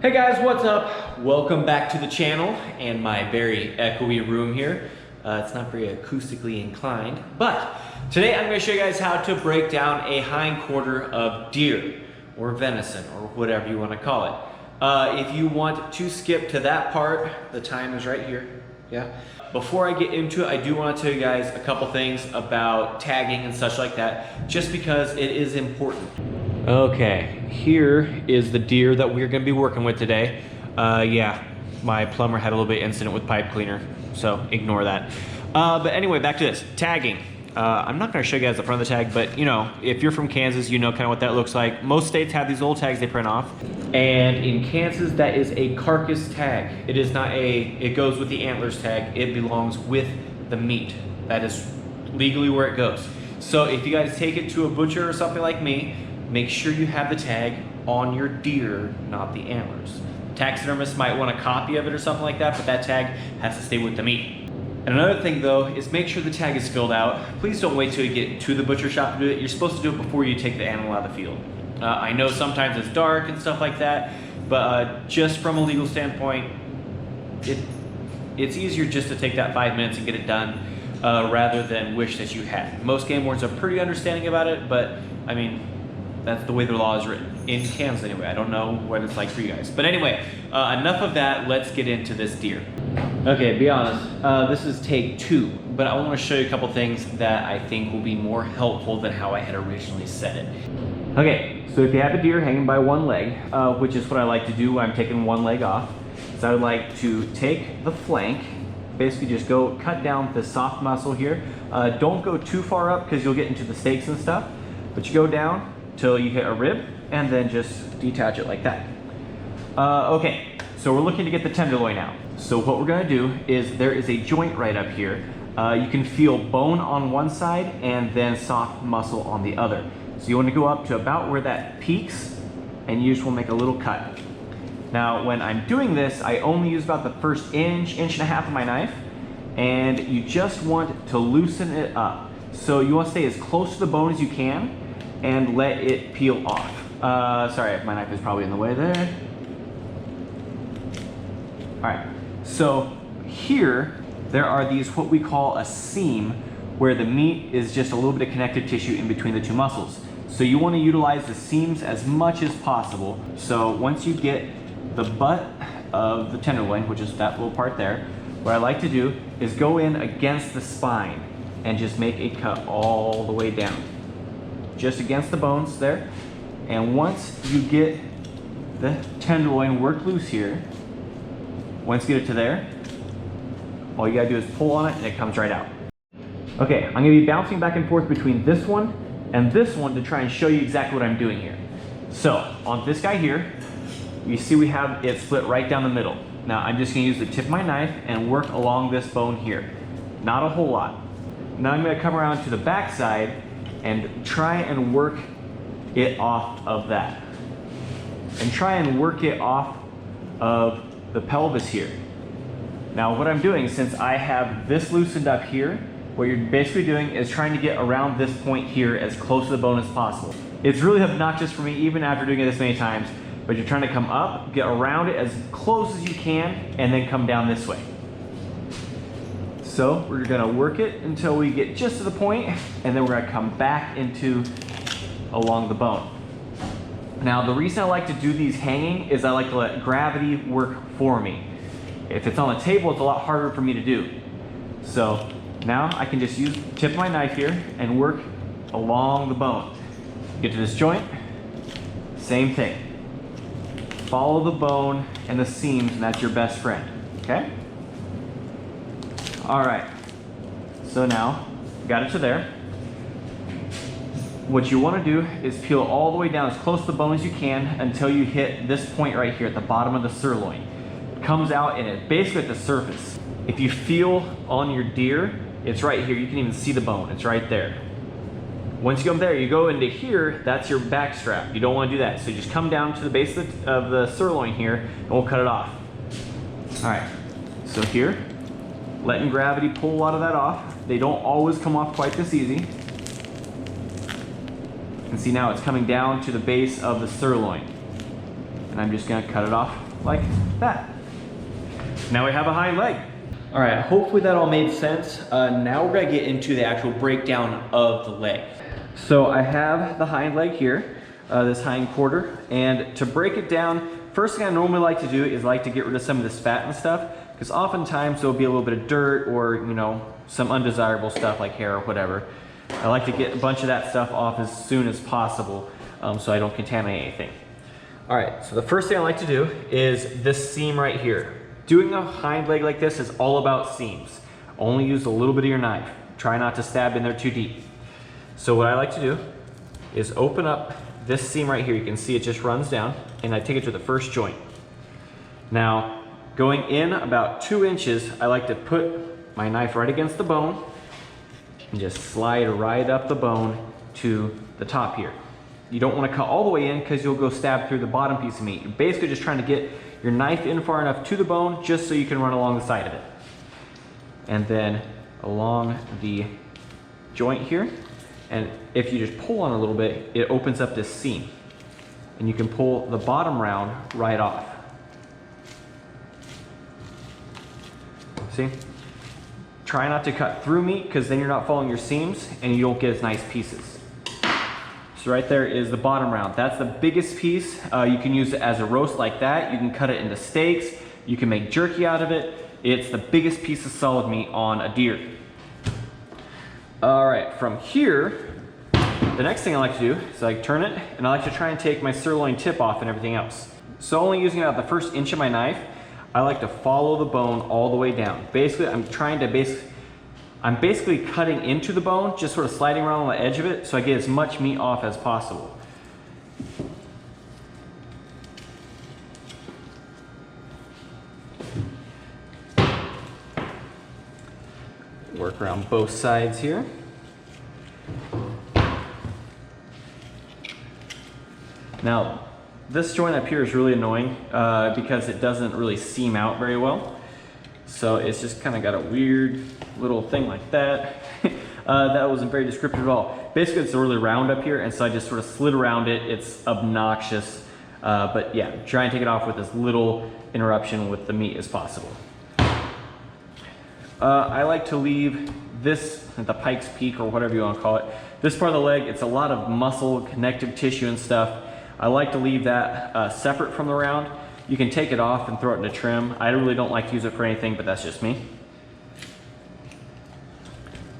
Hey guys, what's up? Welcome back to the channel and my very echoey room here. It's not very acoustically inclined, but today I'm going to show you guys how to break down a hindquarter of deer or venison or whatever you want to call it. If you want to skip to that part, the time is right here. Yeah. Before I get into it, I do want to tell you guys a couple things about tagging and such like that, just because it is important. Okay, here is the deer that we're going to be working with today. Yeah, my plumber had a little bit of incident with pipe cleaner, so ignore that. But anyway, back to this, tagging. I'm not going to show you guys the front of the tag, but you know, if you're from Kansas, you know kind of what that looks like. Most states have these old tags they print off. And in Kansas, that is a carcass tag. It is not it goes with the antlers tag. It belongs with the meat. That is legally where it goes. So if you guys take it to a butcher or something like me, make sure you have the tag on your deer, not the antlers. Taxidermists might want a copy of it or something like that, but that tag has to stay with the meat. And another thing though, is make sure the tag is filled out. Please don't wait till you get to the butcher shop to do it. You're supposed to do it before you take the animal out of the field. I know sometimes it's dark and stuff like that, but just from a legal standpoint, it's easier just to take that 5 minutes and get it done rather than wish that you had. Most game wardens are pretty understanding about it, but I mean, that's the way the law is written. In Kansas anyway. I don't know what it's like for you guys. But anyway, enough of that. Let's get into this deer. Okay, be honest. This is take 2, but I want to show you a couple things that I think will be more helpful than how I had originally said it. Okay, so if you have a deer hanging by one leg, which is what I like to do when I'm taking one leg off, so I would like to take the flank, basically just go cut down the soft muscle here. Don't go too far up because you'll get into the steaks and stuff, but you go down till you hit a rib and then just detach it like that. Okay, so we're looking to get the tenderloin out. So what we're gonna do is there is a joint right up here. You can feel bone on one side and then soft muscle on the other. So you wanna go up to about where that peaks and you just wanna make a little cut. Now when I'm doing this, I only use about the first inch and a half of my knife, and you just want to loosen it up. So you wanna stay as close to the bone as you can and let it peel off. Sorry, my knife is probably in the way there. All right, so here, there are these, what we call a seam, where the meat is just a little bit of connective tissue in between the two muscles. So you wanna utilize the seams as much as possible. So once you get the butt of the tenderloin, which is that little part there, what I like to do is go in against the spine and just make a cut all the way down. Just against the bones there. And once you get the tenderloin worked loose here, once you get it to there, all you gotta do is pull on it and it comes right out. Okay, I'm gonna be bouncing back and forth between this one and this one to try and show you exactly what I'm doing here. So on this guy here, you see we have it split right down the middle. Now I'm just gonna use the tip of my knife and work along this bone here. Not a whole lot. Now I'm gonna come around to the back side and try and work it off of that. And try and work it off of the pelvis here. Now what I'm doing, since I have this loosened up here, what you're basically doing is trying to get around this point here as close to the bone as possible. It's really obnoxious for me even after doing it this many times, but you're trying to come up, get around it as close as you can, and then come down this way. So we're gonna work it until we get just to the point, and then we're gonna come back into along the bone. Now the reason I like to do these hanging is I like to let gravity work for me. If it's on the table, it's a lot harder for me to do. So now I can just use the tip of my knife here and work along the bone. Get to this joint, same thing. Follow the bone and the seams, and that's your best friend, okay? All right, so now, got it to there. What you wanna do is peel all the way down as close to the bone as you can until you hit this point right here at the bottom of the sirloin. It comes out and it's basically at the surface. If you feel on your deer, it's right here. You can even see the bone, it's right there. Once you come there, you go into here, that's your back strap. You don't wanna do that. So you just come down to the base of the sirloin here and we'll cut it off. All right, so here, letting gravity pull a lot of that off. They don't always come off quite this easy. And see now it's coming down to the base of the sirloin. And I'm just gonna cut it off like that. Now we have a hind leg. All right, hopefully that all made sense. Now we're gonna get into the actual breakdown of the leg. So I have the hind leg here, this hind quarter, and to break it down, first thing I normally like to do is like to get rid of some of this fat and stuff, because oftentimes there'll be a little bit of dirt or, you know, some undesirable stuff like hair or whatever. I like to get a bunch of that stuff off as soon as possible so I don't contaminate anything. All right, so the first thing I like to do is this seam right here. Doing a hind leg like this is all about seams. Only use a little bit of your knife. Try not to stab in there too deep. So what I like to do is open up this seam right here. You can see it just runs down, and I take it to the first joint. Now, going in about 2 inches, I like to put my knife right against the bone and just slide right up the bone to the top here. You don't want to cut all the way in because you'll go stab through the bottom piece of meat. You're basically just trying to get your knife in far enough to the bone just so you can run along the side of it. And then along the joint here, and if you just pull on a little bit, it opens up this seam. And you can pull the bottom round right off. See? Try not to cut through meat because then you're not following your seams and you don't get as nice pieces. So right there is the bottom round. That's the biggest piece. You can use it as a roast like that. You can cut it into steaks. You can make jerky out of it. It's the biggest piece of solid meat on a deer. All right, from here, the next thing I like to do is I turn it and I like to try and take my sirloin tip off and everything else. So only using about the first inch of my knife, I like to follow the bone all the way down. Basically, I'm basically cutting into the bone, just sort of sliding around on the edge of it so I get as much meat off as possible. Work around both sides here. Now, this joint up here is really annoying because it doesn't really seam out very well. So it's just kind of got a weird little thing like that. That wasn't very descriptive at all. Basically, it's really round up here, and so I just sort of slid around it. It's obnoxious, but yeah, try and take it off with as little interruption with the meat as possible. I like to leave this, the pike's peak or whatever you want to call it, this part of the leg, it's a lot of muscle, connective tissue and stuff. I like to leave that separate from the round. You can take it off and throw it into trim. I really don't like to use it for anything, but that's just me.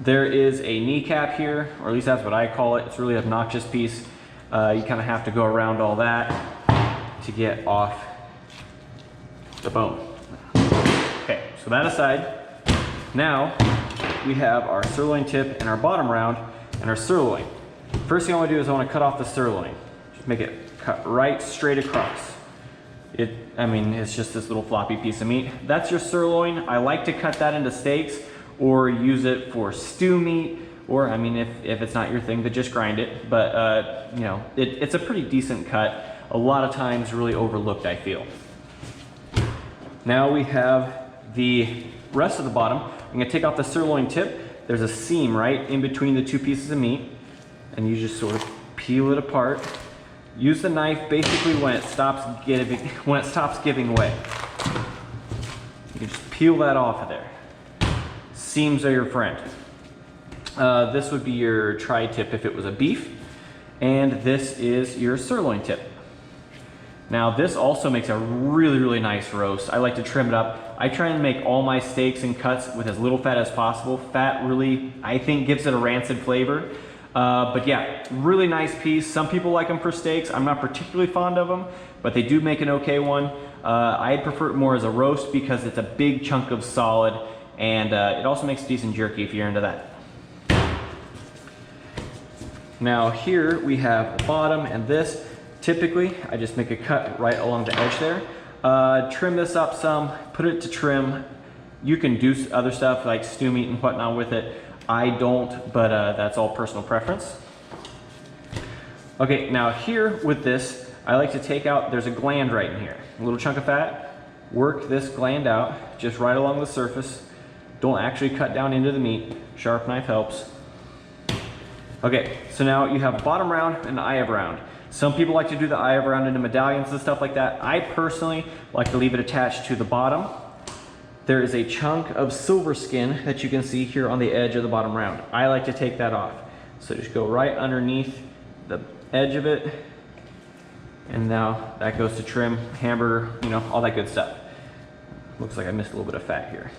There is a kneecap here, or at least that's what I call it. It's a really obnoxious piece. You kind of have to go around all that to get off the bone. Okay, so that aside, now we have our sirloin tip and our bottom round and our sirloin. First thing I want to do is I want to cut off the sirloin. Just make it cut right straight across. It's just this little floppy piece of meat. That's your sirloin. I like to cut that into steaks or use it for stew meat, or if it's not your thing, then just grind it. But it's a pretty decent cut. A lot of times really overlooked, I feel. Now we have the rest of the bottom. I'm gonna take off the sirloin tip. There's a seam right in between the two pieces of meat, and you just sort of peel it apart. Use the knife basically when it stops giving way. You just peel that off of there. Seams are your friend. This would be your tri-tip if it was a beef, and this is your sirloin tip. Now this also makes a really, really nice roast. I like to trim it up. I try and make all my steaks and cuts with as little fat as possible. Fat really, I think, gives it a rancid flavor. But yeah, really nice piece. Some people like them for steaks. I'm not particularly fond of them, but they do make an okay one. I prefer it more as a roast because it's a big chunk of solid, and it also makes decent jerky if you're into that. Now here we have the bottom and this. Typically, I just make a cut right along the edge there. Trim this up some, put it to trim. You can do other stuff like stew meat and whatnot with it. I don't, but that's all personal preference. Okay, now here with this, I like to take out, there's a gland right in here. A little chunk of fat. Work this gland out, just right along the surface. Don't actually cut down into the meat. Sharp knife helps. Okay, so now you have a bottom round and an eye of round. Some people like to do the eye around into medallions and stuff like that. I personally like to leave it attached to the bottom. There is a chunk of silver skin that you can see here on the edge of the bottom round. I like to take that off. So just go right underneath the edge of it. And now that goes to trim, hamburger, you know, all that good stuff. Looks like I missed a little bit of fat here.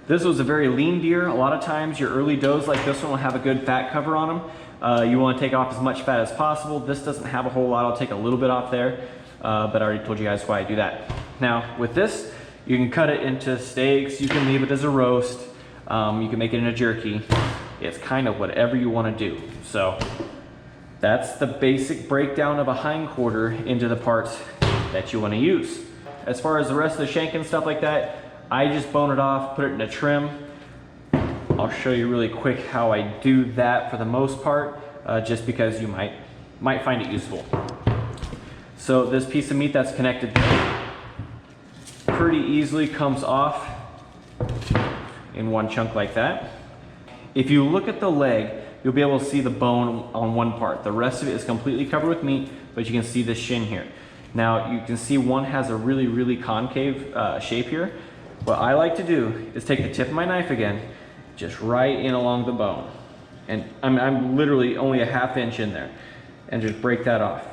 This was a very lean deer. A lot of times your early does like this one will have a good fat cover on them. You want to take off as much fat as possible. This doesn't have a whole lot. I'll take a little bit off there, but I already told you guys why I do that. Now with this, you can cut it into steaks. You can leave it as a roast. You can make it in a jerky. It's kind of whatever you want to do. So that's the basic breakdown of a hindquarter into the parts that you want to use. As far as the rest of the shank and stuff like that, I just bone it off, put it in a trim. I'll show you really quick how I do that for the most part, just because you might find it useful. So this piece of meat that's connected pretty easily comes off in one chunk like that. If you look at the leg, you'll be able to see the bone on one part. The rest of it is completely covered with meat, but you can see the shin here. Now you can see one has a really concave shape here. What I like to do is take the tip of my knife again, just right in along the bone. And I'm literally only a ½ inch in there, and just break that off.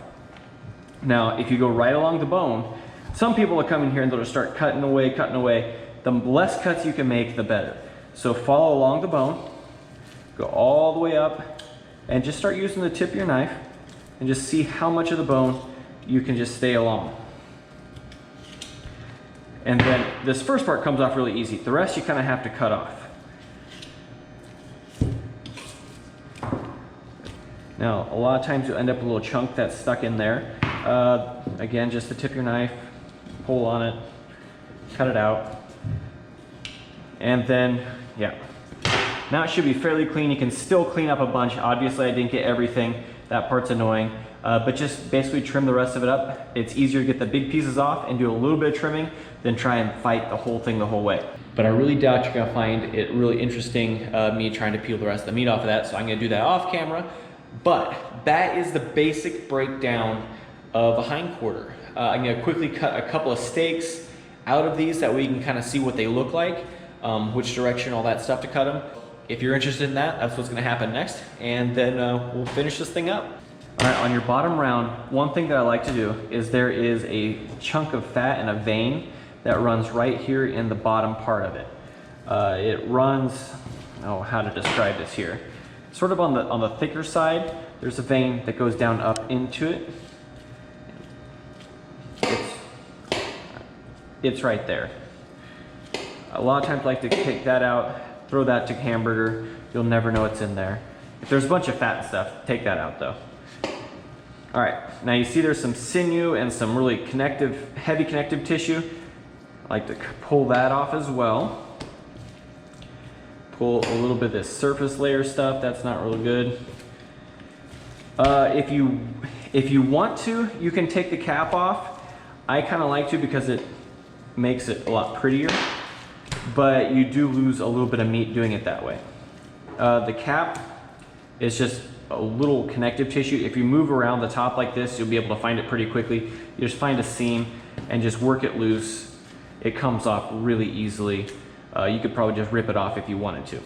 Now, if you go right along the bone, some people will come in here and they'll just start cutting away. The less cuts you can make, the better. So follow along the bone, go all the way up, and just start using the tip of your knife, and just see how much of the bone you can just stay along. And then this first part comes off really easy. The rest you kind of have to cut off. Now, a lot of times you'll end up with a little chunk that's stuck in there. Again, just the tip of your knife, pull on it, cut it out. And then, yeah. Now it should be fairly clean. You can still clean up a bunch. Obviously I didn't get everything. That part's annoying. But just basically trim the rest of it up. It's easier to get the big pieces off and do a little bit of trimming than try and fight the whole thing the whole way. But I really doubt you're gonna find it really interesting, me trying to peel the rest of the meat off of that, so I'm gonna do that off camera. But that is the basic breakdown of a hindquarter. I'm gonna quickly cut a couple of steaks out of these, that way you can kind of see what they look like, which direction, all that stuff to cut them. If you're interested in that, that's what's gonna happen next, and then we'll finish this thing up. All right, on your bottom round, one thing that I like to do is there is a chunk of fat and a vein that runs right here in the bottom part of it. It runs, oh, how to describe this here. Sort of on the thicker side, there's a vein that goes down up into it. It's right there. A lot of times I like to take that out, throw that to hamburger. You'll never know what's in there. If there's a bunch of fat and stuff, take that out though. All right, now you see there's some sinew and some really heavy connective tissue. I like to pull that off as well. Pull a little bit of this surface layer stuff, that's not really good. If you want to, you can take the cap off. I kind of like to because it makes it a lot prettier, but you do lose a little bit of meat doing it that way. The cap is just a little connective tissue. If you move around the top like this, you'll be able to find it pretty quickly. You just find a seam and just work it loose. It comes off really easily. You could probably just rip it off if you wanted to.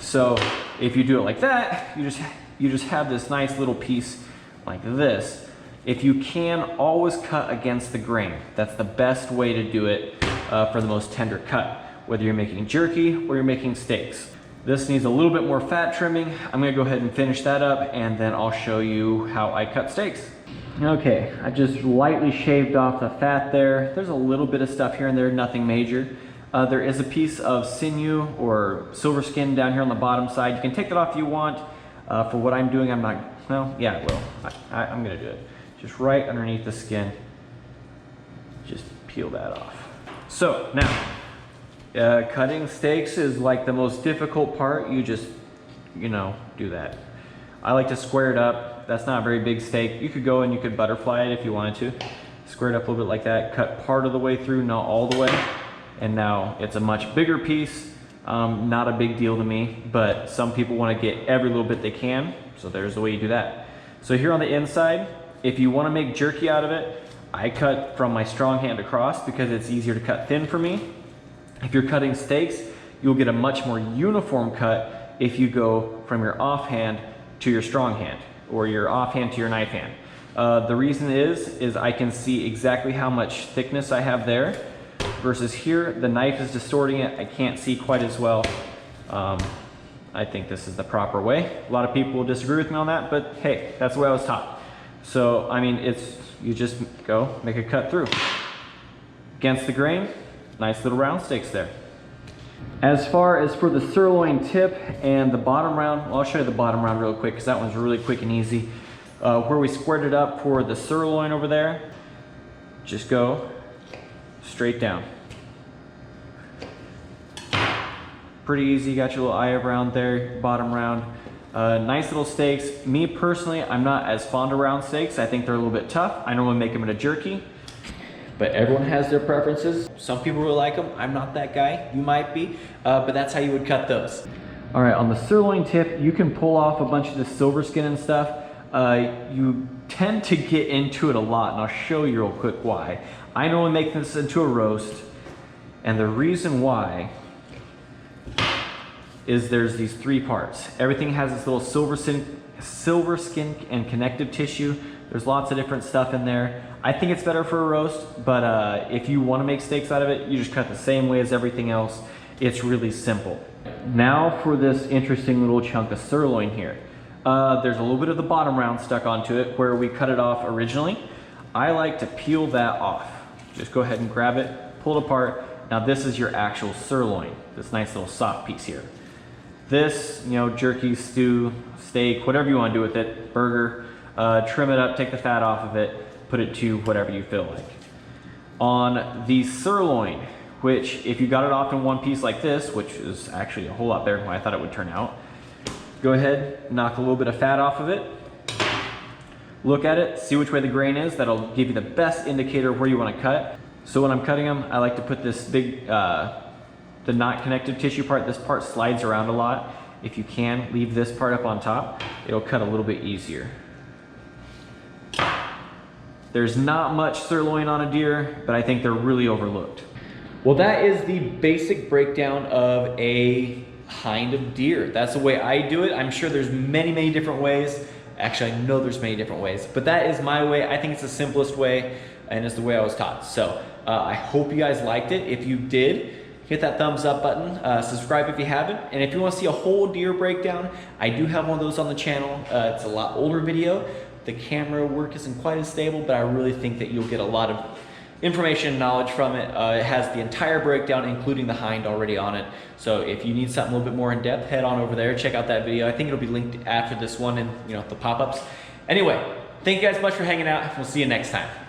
So if you do it like that, you just have this nice little piece like this. If you can, always cut against the grain. That's the best way to do it for the most tender cut, whether you're making jerky or you're making steaks. This needs a little bit more fat trimming. I'm gonna go ahead and finish that up, and then I'll show you how I cut steaks. Okay, I just lightly shaved off the fat there. There's a little bit of stuff here and there, nothing major. There is a piece of sinew or silver skin down here on the bottom side. You can take that off if you want. For what I'm doing, I'm not, well, yeah, I will. I'm gonna do it. Just right underneath the skin. Just peel that off. So now, cutting steaks is like the most difficult part. You just, do that. I like to square it up. That's not a very big steak. You could go and you could butterfly it if you wanted to. Square it up a little bit like that. Cut part of the way through, not all the way. And now it's a much bigger piece. Not a big deal to me, but some people want to get every little bit they can. So there's the way you do that. So here on the inside, if you want to make jerky out of it, I cut from my strong hand across because it's easier to cut thin for me. If you're cutting steaks, you'll get a much more uniform cut if you go from your offhand to your strong hand, or your offhand to your knife hand. The reason is I can see exactly how much thickness I have there, versus here, the knife is distorting it. I can't see quite as well. I think this is the proper way. A lot of people will disagree with me on that, but hey, that's the way I was taught. So, I mean, you just go, make a cut through. Against the grain, nice little round steaks there. As far as for the sirloin tip and the bottom round, well, I'll show you the bottom round real quick because that one's really quick and easy. Where we squared it up for the sirloin over there, just go straight down. Pretty easy, got your little eye around there, bottom round. Nice little steaks. Me personally, I'm not as fond of round steaks. I think they're a little bit tough. I normally make them in a jerky, but everyone has their preferences. Some people really like them. I'm not that guy. You might be, but that's how you would cut those. All right, on the sirloin tip, you can pull off a bunch of the silver skin and stuff. You tend to get into it a lot, and I'll show you real quick why. I normally make this into a roast, and the reason why is there's these three parts. Everything has this little silver skin and connective tissue. There's lots of different stuff in there. I think it's better for a roast, but if you want to make steaks out of it, you just cut the same way as everything else. It's really simple. Now for this interesting little chunk of sirloin here. There's a little bit of the bottom round stuck onto it where we cut it off originally. I like to peel that off. Just go ahead and grab it, pull it apart. Now this is your actual sirloin, this nice little soft piece here. This, you know, jerky, stew, steak, whatever you want to do with it, burger, trim it up, take the fat off of it, put it to whatever you feel like. On the sirloin, which if you got it off in one piece like this, which is actually a whole lot better than I thought it would turn out, go ahead, knock a little bit of fat off of it, look at it, see which way the grain is. That'll give you the best indicator of where you want to cut. So when I'm cutting them, I like to put this big, the not connective tissue part, this part slides around a lot. If you can, leave this part up on top. It'll cut a little bit easier. There's not much sirloin on a deer, but I think they're really overlooked. Well, that is the basic breakdown of a hind of deer. That's the way I do it. I'm sure there's many, many different ways. Actually, I know there's many different ways, but that is my way. I think it's the simplest way, and it's the way I was taught. So I hope you guys liked it. If you did, hit that thumbs up button, subscribe if you haven't, and if you want to see a whole deer breakdown, I do have one of those on the channel. It's a lot older video. The camera work isn't quite as stable, but I really think that you'll get a lot of information and knowledge from it. It has the entire breakdown, including the hind already on it. So if you need something a little bit more in depth, head on over there, check out that video. I think it'll be linked after this one in the pop-ups. Anyway, thank you guys so much for hanging out. We'll see you next time.